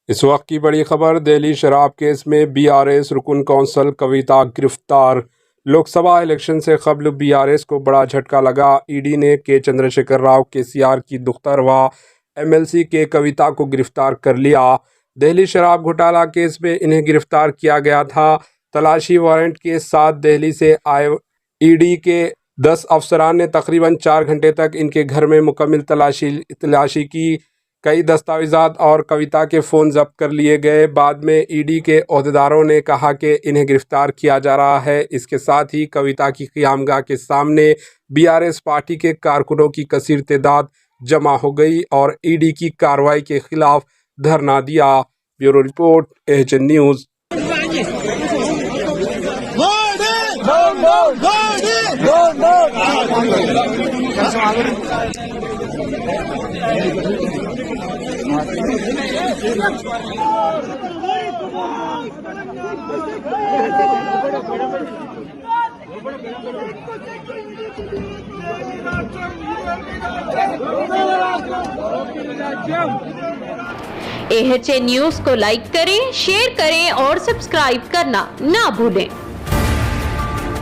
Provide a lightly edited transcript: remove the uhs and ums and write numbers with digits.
इस वक्त की बड़ी खबर। दिल्ली शराब केस में बीआरएस रुकन कौंसल कविता गिरफ्तार। लोकसभा इलेक्शन से कबल बीआरएस को बड़ा झटका लगा। ईडी ने के चंद्रशेखर राव केसीआर की दुख्तर व एमएलसी के कविता को गिरफ्तार कर लिया। दिल्ली शराब घोटाला केस में इन्हें गिरफ्तार किया गया था। तलाशी वारंट के साथ दिल्ली से आए ईडी के 10 अफसरान ने तकरीबन 4 घंटे तक इनके घर में मुकम्मल तलाशी की। कई दस्तावेजात और कविता के फ़ोन जब्त कर लिए गए। बाद में ईडी के ओहदेदारों ने कहा कि इन्हें गिरफ्तार किया जा रहा है। इसके साथ ही कविता की क़ियामगाह के सामने बीआरएस पार्टी के कारकुनों की कसीर तादाद जमा हो गई और ईडी की कार्रवाई के खिलाफ धरना दिया। Bureau report, AHN news. AHN news को लाइक करें, शेयर करें और सब्सक्राइब करना ना भूलें।